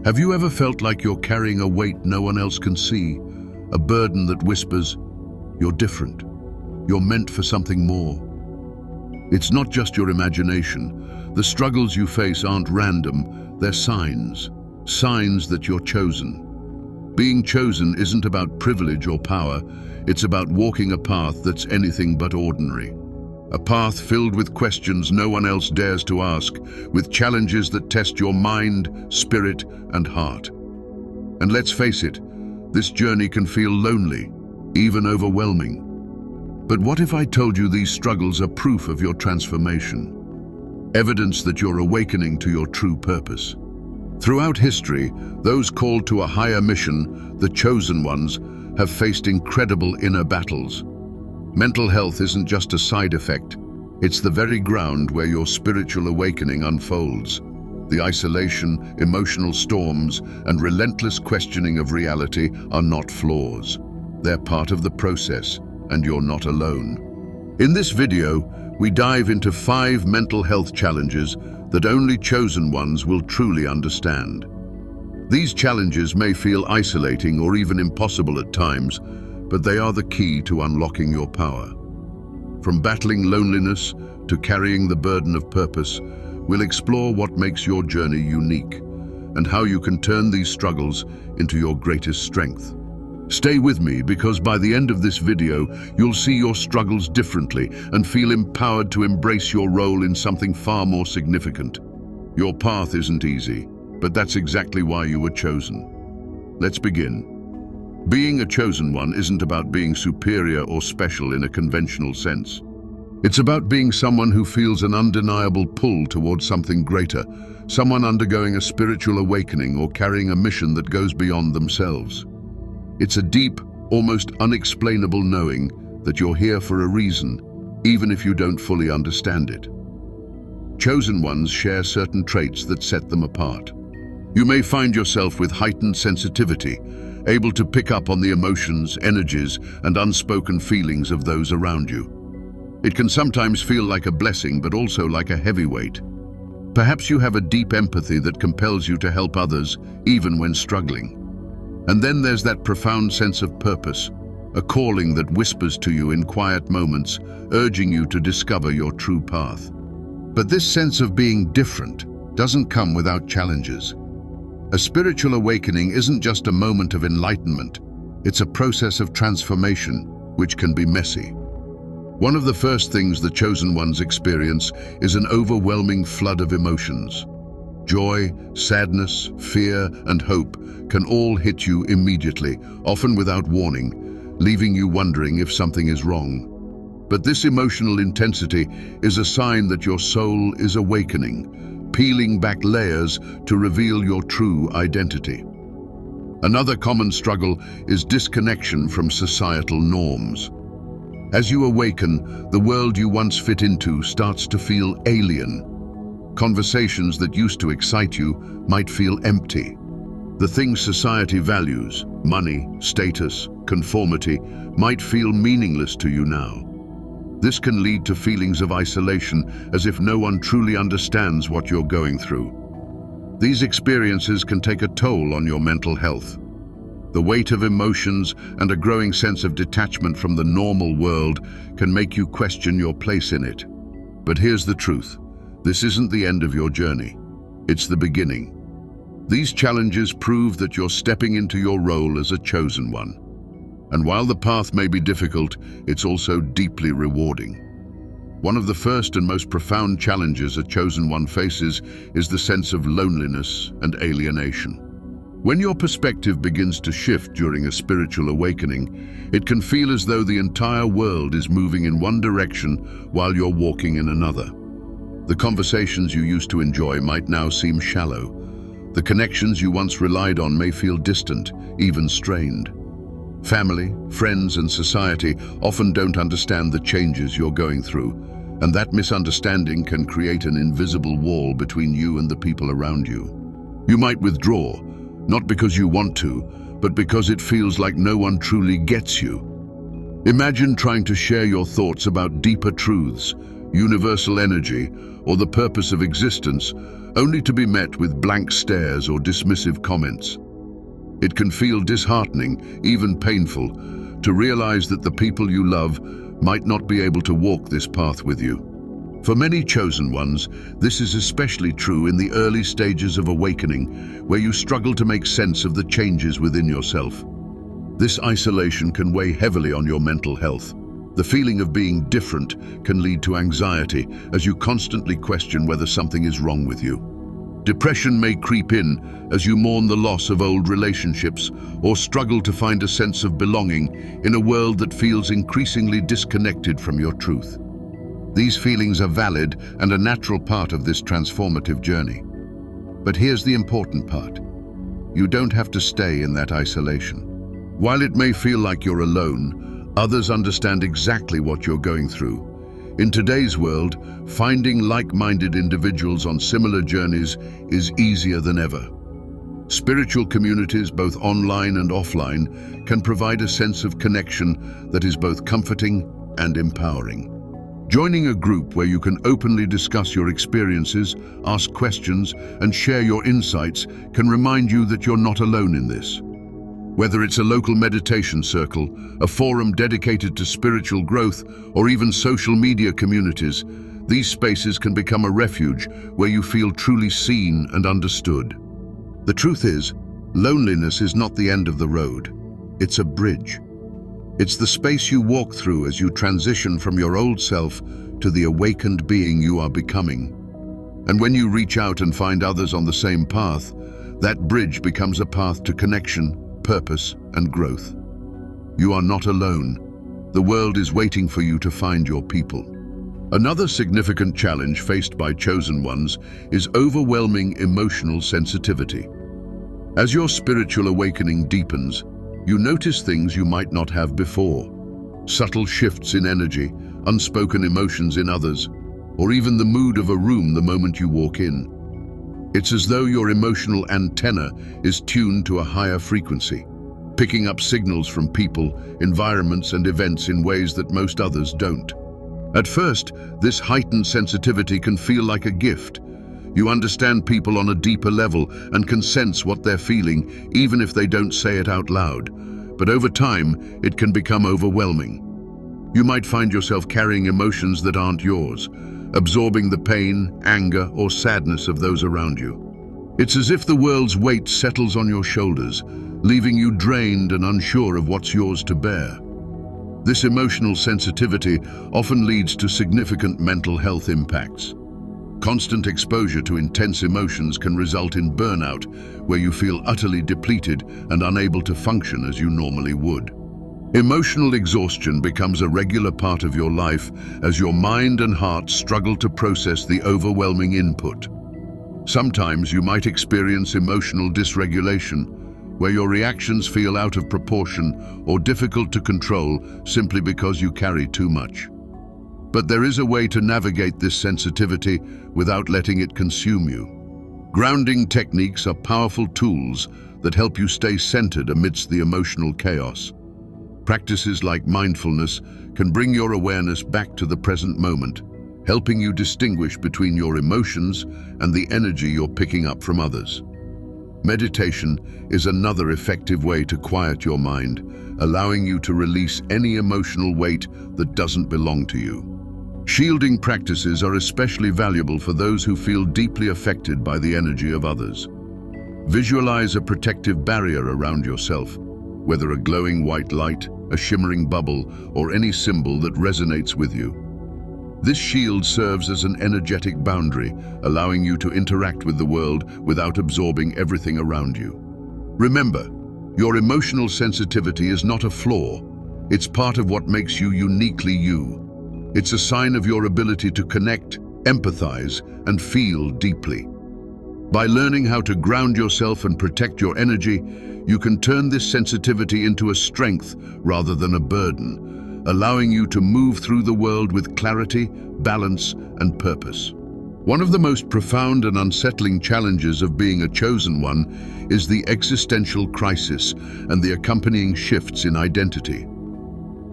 Have you ever felt like you're carrying a weight no one else can see? A burden that whispers, "You're different. You're meant for something more." It's not just your imagination. The struggles you face aren't random, they're signs. Signs that you're chosen. Being chosen isn't about privilege or power, it's about walking a path that's anything but ordinary. A path filled with questions no one else dares to ask, with challenges that test your mind, spirit, and heart. And let's face it, this journey can feel lonely, even overwhelming. But what if I told you these struggles are proof of your transformation? Evidence that you're awakening to your true purpose. Throughout history, those called to a higher mission, the chosen ones, have faced incredible inner battles. Mental health isn't just a side effect, it's the very ground where your spiritual awakening unfolds. The isolation, emotional storms, and relentless questioning of reality are not flaws. They're part of the process, and you're not alone. In this video, we dive into 5 mental health challenges that only chosen ones will truly understand. These challenges may feel isolating or even impossible at times, but they are the key to unlocking your power. From battling loneliness to carrying the burden of purpose, we'll explore what makes your journey unique and how you can turn these struggles into your greatest strength. Stay with me, because by the end of this video, you'll see your struggles differently and feel empowered to embrace your role in something far more significant. Your path isn't easy, but that's exactly why you were chosen. Let's begin. Being a chosen one isn't about being superior or special in a conventional sense. It's about being someone who feels an undeniable pull towards something greater, someone undergoing a spiritual awakening or carrying a mission that goes beyond themselves. It's a deep, almost unexplainable knowing that you're here for a reason, even if you don't fully understand it. Chosen ones share certain traits that set them apart. You may find yourself with heightened sensitivity, able to pick up on the emotions, energies, and unspoken feelings of those around you. It can sometimes feel like a blessing, but also like a heavy weight. Perhaps you have a deep empathy that compels you to help others, even when struggling. And then there's that profound sense of purpose, a calling that whispers to you in quiet moments, urging you to discover your true path. But this sense of being different doesn't come without challenges. A spiritual awakening isn't just a moment of enlightenment, it's a process of transformation, which can be messy. One of the first things the chosen ones experience is an overwhelming flood of emotions. Joy, sadness, fear, and hope can all hit you immediately, often without warning, leaving you wondering if something is wrong. But this emotional intensity is a sign that your soul is awakening, peeling back layers to reveal your true identity. Another common struggle is disconnection from societal norms. As you awaken, the world you once fit into starts to feel alien. Conversations that used to excite you might feel empty. The things society values, money, status, conformity, might feel meaningless to you now. This can lead to feelings of isolation, as if no one truly understands what you're going through. These experiences can take a toll on your mental health. The weight of emotions and a growing sense of detachment from the normal world can make you question your place in it. But here's the truth. This isn't the end of your journey. It's the beginning. These challenges prove that you're stepping into your role as a chosen one. And while the path may be difficult, it's also deeply rewarding. One of the first and most profound challenges a chosen one faces is the sense of loneliness and alienation. When your perspective begins to shift during a spiritual awakening, it can feel as though the entire world is moving in one direction while you're walking in another. The conversations you used to enjoy might now seem shallow. The connections you once relied on may feel distant, even strained. Family, friends, and society often don't understand the changes you're going through, and that misunderstanding can create an invisible wall between you and the people around you. You might withdraw, not because you want to, but because it feels like no one truly gets you. Imagine trying to share your thoughts about deeper truths, universal energy, or the purpose of existence, only to be met with blank stares or dismissive comments. It can feel disheartening, even painful, to realize that the people you love might not be able to walk this path with you. For many chosen ones, this is especially true in the early stages of awakening, where you struggle to make sense of the changes within yourself. This isolation can weigh heavily on your mental health. The feeling of being different can lead to anxiety as you constantly question whether something is wrong with you. Depression may creep in as you mourn the loss of old relationships or struggle to find a sense of belonging in a world that feels increasingly disconnected from your truth. These feelings are valid and a natural part of this transformative journey. But here's the important part. You don't have to stay in that isolation. While it may feel like you're alone, others understand exactly what you're going through. In today's world, finding like-minded individuals on similar journeys is easier than ever. Spiritual communities, both online and offline, can provide a sense of connection that is both comforting and empowering. Joining a group where you can openly discuss your experiences, ask questions, and share your insights can remind you that you're not alone in this. Whether it's a local meditation circle, a forum dedicated to spiritual growth, or even social media communities, these spaces can become a refuge where you feel truly seen and understood. The truth is, loneliness is not the end of the road. It's a bridge. It's the space you walk through as you transition from your old self to the awakened being you are becoming. And when you reach out and find others on the same path, that bridge becomes a path to connection, purpose, and growth. You are not alone. The world is waiting for you to find your people. Another significant challenge faced by chosen ones is overwhelming emotional sensitivity. As your spiritual awakening deepens, you notice things you might not have before. Subtle shifts in energy, unspoken emotions in others, or even the mood of a room the moment you walk in. It's as though your emotional antenna is tuned to a higher frequency, picking up signals from people, environments, and events in ways that most others don't. At first, this heightened sensitivity can feel like a gift. You understand people on a deeper level and can sense what they're feeling, even if they don't say it out loud. But over time, it can become overwhelming. You might find yourself carrying emotions that aren't yours, absorbing the pain, anger, or sadness of those around you. It's as if the world's weight settles on your shoulders, leaving you drained and unsure of what's yours to bear. This emotional sensitivity often leads to significant mental health impacts. Constant exposure to intense emotions can result in burnout, where you feel utterly depleted and unable to function as you normally would. Emotional exhaustion becomes a regular part of your life as your mind and heart struggle to process the overwhelming input. Sometimes you might experience emotional dysregulation, where your reactions feel out of proportion or difficult to control simply because you carry too much. But there is a way to navigate this sensitivity without letting it consume you. Grounding techniques are powerful tools that help you stay centered amidst the emotional chaos. Practices like mindfulness can bring your awareness back to the present moment, helping you distinguish between your emotions and the energy you're picking up from others. Meditation is another effective way to quiet your mind, allowing you to release any emotional weight that doesn't belong to you. Shielding practices are especially valuable for those who feel deeply affected by the energy of others. Visualize a protective barrier around yourself, whether a glowing white light, a shimmering bubble, or any symbol that resonates with you. This shield serves as an energetic boundary, allowing you to interact with the world without absorbing everything around you. Remember, your emotional sensitivity is not a flaw. It's part of what makes you uniquely you. It's a sign of your ability to connect, empathize, and feel deeply. By learning how to ground yourself and protect your energy, you can turn this sensitivity into a strength rather than a burden, allowing you to move through the world with clarity, balance, and purpose. One of the most profound and unsettling challenges of being a chosen one is the existential crisis and the accompanying shifts in identity.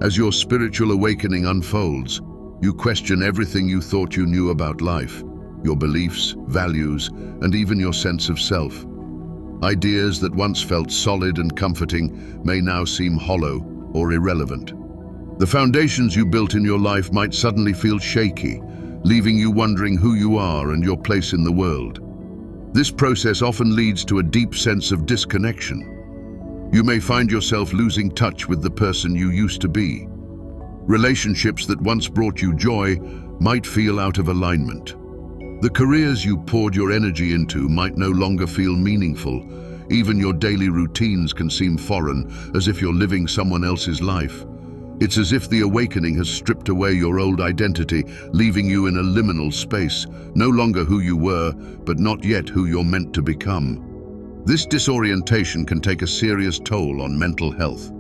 As your spiritual awakening unfolds, You question everything you thought you knew about life, your beliefs, values, and even your sense of self. Ideas that once felt solid and comforting may now seem hollow or irrelevant. The foundations you built in your life might suddenly feel shaky, leaving you wondering who you are and your place in the world. This process often leads to a deep sense of disconnection. You may find yourself losing touch with the person you used to be. Relationships that once brought you joy might feel out of alignment. The careers you poured your energy into might no longer feel meaningful. Even your daily routines can seem foreign, as if you're living someone else's life. It's as if the awakening has stripped away your old identity, leaving you in a liminal space, no longer who you were, but not yet who you're meant to become. This disorientation can take a serious toll on mental health.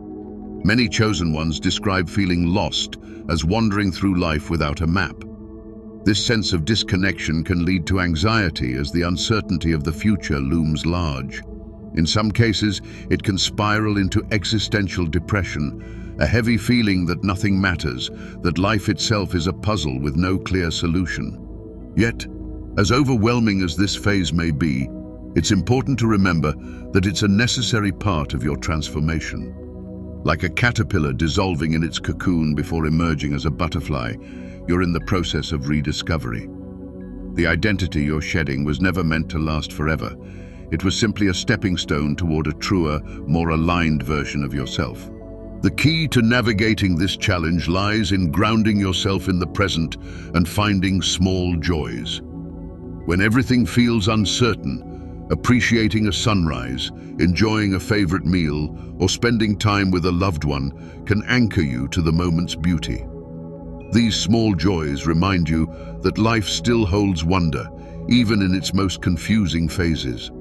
Many chosen ones describe feeling lost as wandering through life without a map. This sense of disconnection can lead to anxiety as the uncertainty of the future looms large. In some cases, it can spiral into existential depression, a heavy feeling that nothing matters, that life itself is a puzzle with no clear solution. Yet, as overwhelming as this phase may be, it's important to remember that it's a necessary part of your transformation. Like a caterpillar dissolving in its cocoon before emerging as a butterfly, you're in the process of rediscovery. The identity you're shedding was never meant to last forever. It was simply a stepping stone toward a truer, more aligned version of yourself. The key to navigating this challenge lies in grounding yourself in the present and finding small joys. When everything feels uncertain, appreciating a sunrise, enjoying a favorite meal, or spending time with a loved one can anchor you to the moment's beauty. These small joys remind you that life still holds wonder, even in its most confusing phases.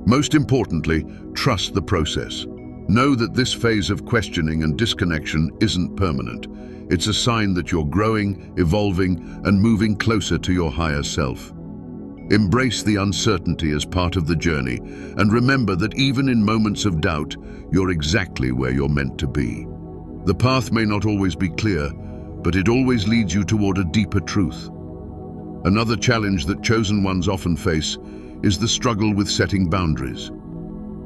Most importantly, trust the process. Know that this phase of questioning and disconnection isn't permanent. It's a sign that you're growing, evolving, and moving closer to your higher self. Embrace the uncertainty as part of the journey, and remember that even in moments of doubt, you're exactly where you're meant to be. The path may not always be clear, but it always leads you toward a deeper truth. Another challenge that chosen ones often face is the struggle with setting boundaries.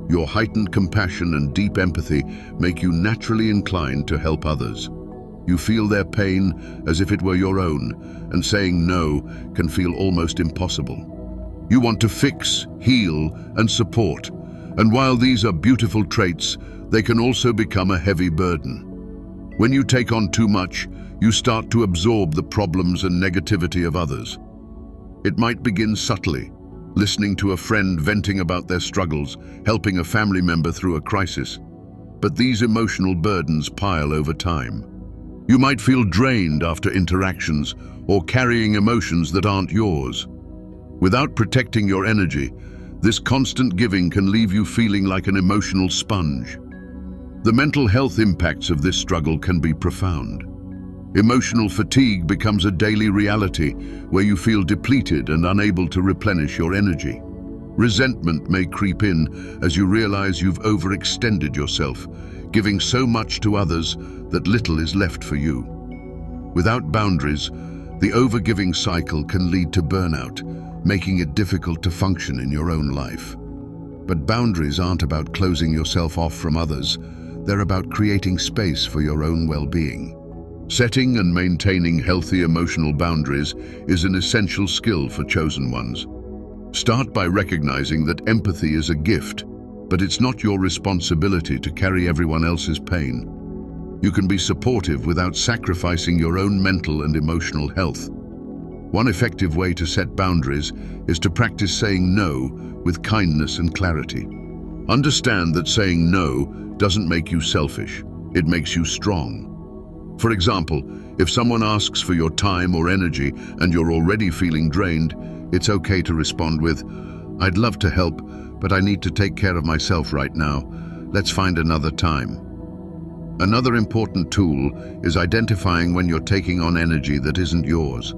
Your heightened compassion and deep empathy make you naturally inclined to help others. You feel their pain as if it were your own, and saying no can feel almost impossible. You want to fix, heal, and support, and while these are beautiful traits, they can also become a heavy burden. When you take on too much, you start to absorb the problems and negativity of others. It might begin subtly, listening to a friend venting about their struggles, helping a family member through a crisis. But these emotional burdens pile over time. You might feel drained after interactions or carrying emotions that aren't yours. Without protecting your energy, this constant giving can leave you feeling like an emotional sponge. The mental health impacts of this struggle can be profound. Emotional fatigue becomes a daily reality where you feel depleted and unable to replenish your energy. Resentment may creep in as you realize you've overextended yourself, giving so much to others that little is left for you. Without boundaries, the overgiving cycle can lead to burnout, making it difficult to function in your own life. But boundaries aren't about closing yourself off from others. They're about creating space for your own well-being. Setting and maintaining healthy emotional boundaries is an essential skill for chosen ones. Start by recognizing that empathy is a gift, but it's not your responsibility to carry everyone else's pain. You can be supportive without sacrificing your own mental and emotional health. One effective way to set boundaries is to practice saying no with kindness and clarity. Understand that saying no doesn't make you selfish, it makes you strong. For example, if someone asks for your time or energy and you're already feeling drained, it's okay to respond with, "I'd love to help, but I need to take care of myself right now. Let's find another time." Another important tool is identifying when you're taking on energy that isn't yours.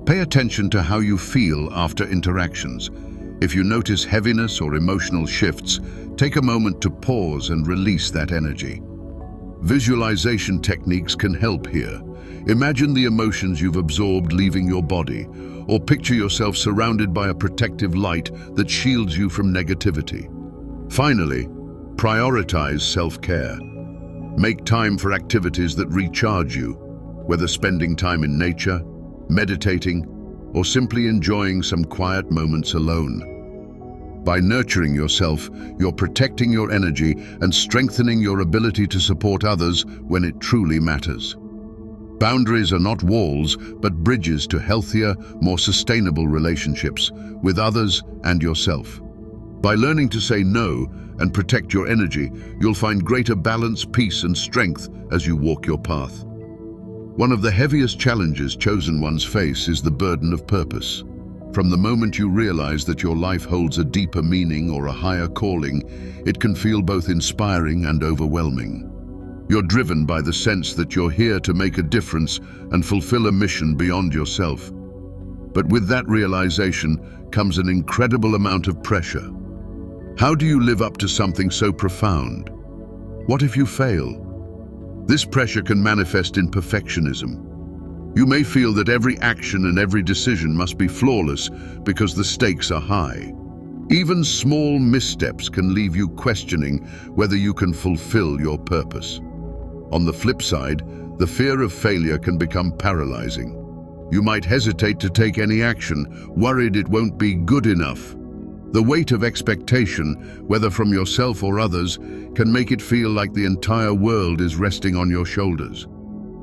Pay attention to how you feel after interactions. If you notice heaviness or emotional shifts, take a moment to pause and release that energy. Visualization techniques can help here. Imagine the emotions you've absorbed leaving your body, or picture yourself surrounded by a protective light that shields you from negativity. Finally, prioritize self-care. Make time for activities that recharge you, whether spending time in nature, meditating, or simply enjoying some quiet moments alone. By nurturing yourself, you're protecting your energy and strengthening your ability to support others when it truly matters. Boundaries are not walls, but bridges to healthier, more sustainable relationships with others and yourself. By learning to say no and protect your energy, you'll find greater balance, peace, and strength as you walk your path. One of the heaviest challenges chosen ones face is the burden of purpose. From the moment you realize that your life holds a deeper meaning or a higher calling, it can feel both inspiring and overwhelming. You're driven by the sense that you're here to make a difference and fulfill a mission beyond yourself. But with that realization comes an incredible amount of pressure. How do you live up to something so profound? What if you fail? This pressure can manifest in perfectionism. You may feel that every action and every decision must be flawless because the stakes are high. Even small missteps can leave you questioning whether you can fulfill your purpose. On the flip side, the fear of failure can become paralyzing. You might hesitate to take any action, worried it won't be good enough. The weight of expectation, whether from yourself or others, can make it feel like the entire world is resting on your shoulders.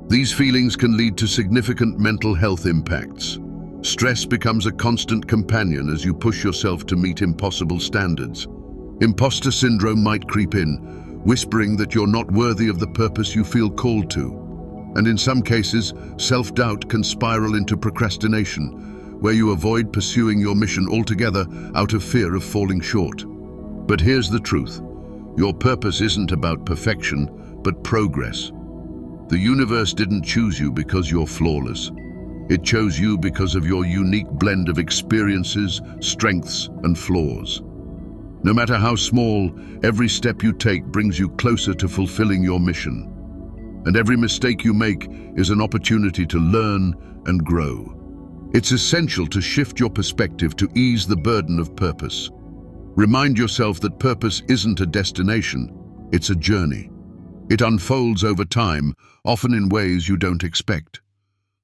These feelings can lead to significant mental health impacts. Stress becomes a constant companion as you push yourself to meet impossible standards. Imposter syndrome might creep in, whispering that you're not worthy of the purpose you feel called to. And in some cases, self-doubt can spiral into procrastination, where you avoid pursuing your mission altogether out of fear of falling short. But here's the truth. Your purpose isn't about perfection, but progress. The universe didn't choose you because you're flawless. It chose you because of your unique blend of experiences, strengths, and flaws. No matter how small, every step you take brings you closer to fulfilling your mission. And every mistake you make is an opportunity to learn and grow. It's essential to shift your perspective to ease the burden of purpose. Remind yourself that purpose isn't a destination, it's a journey. It unfolds over time, often in ways you don't expect.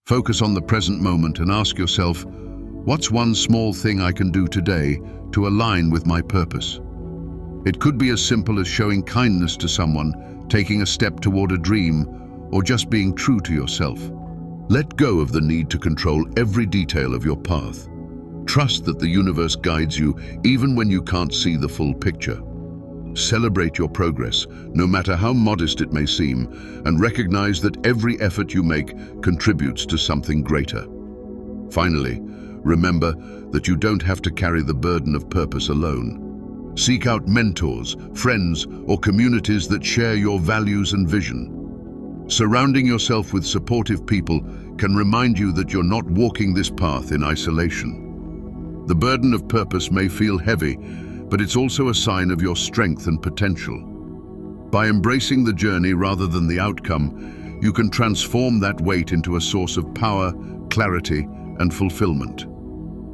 Focus on the present moment and ask yourself, what's one small thing I can do today to align with my purpose? It could be as simple as showing kindness to someone, taking a step toward a dream, or just being true to yourself. Let go of the need to control every detail of your path. Trust that the universe guides you even when you can't see the full picture. Celebrate your progress, no matter how modest it may seem, and recognize that every effort you make contributes to something greater. Finally, remember that you don't have to carry the burden of purpose alone. Seek out mentors, friends, or communities that share your values and vision. Surrounding yourself with supportive people can remind you that you're not walking this path in isolation. The burden of purpose may feel heavy, but it's also a sign of your strength and potential. By embracing the journey rather than the outcome, you can transform that weight into a source of power, clarity, and fulfillment.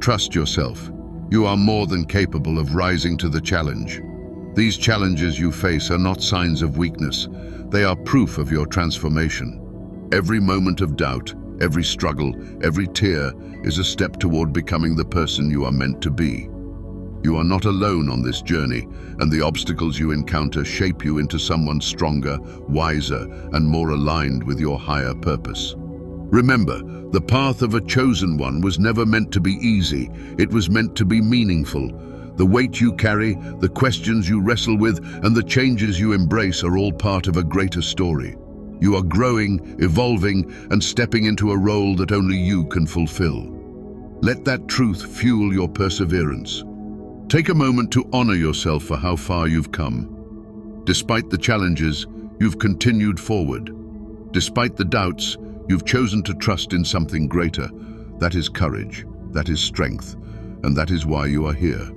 Trust yourself. You are more than capable of rising to the challenge. These challenges you face are not signs of weakness. They are proof of your transformation. Every moment of doubt, every struggle, every tear is a step toward becoming the person you are meant to be. You are not alone on this journey, and the obstacles you encounter shape you into someone stronger, wiser, and more aligned with your higher purpose. Remember, the path of a chosen one was never meant to be easy. It was meant to be meaningful. The weight you carry, the questions you wrestle with, and the changes you embrace are all part of a greater story. You are growing, evolving, and stepping into a role that only you can fulfill. Let that truth fuel your perseverance. Take a moment to honor yourself for how far you've come. Despite the challenges, you've continued forward. Despite the doubts, you've chosen to trust in something greater. That is courage, that is strength, and that is why you are here.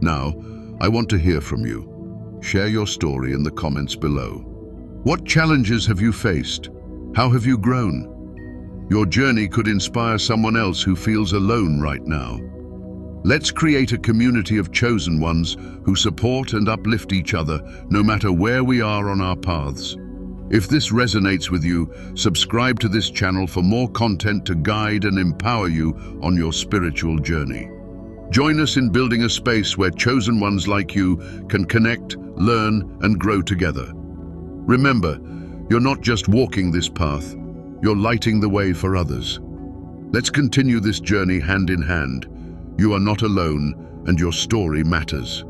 Now, I want to hear from you. Share your story in the comments below. What challenges have you faced? How have you grown? Your journey could inspire someone else who feels alone right now. Let's create a community of chosen ones who support and uplift each other no matter where we are on our paths. If this resonates with you, subscribe to this channel for more content to guide and empower you on your spiritual journey. Join us in building a space where chosen ones like you can connect, learn, and grow together. Remember, you're not just walking this path, you're lighting the way for others. Let's continue this journey hand in hand. You are not alone, and your story matters.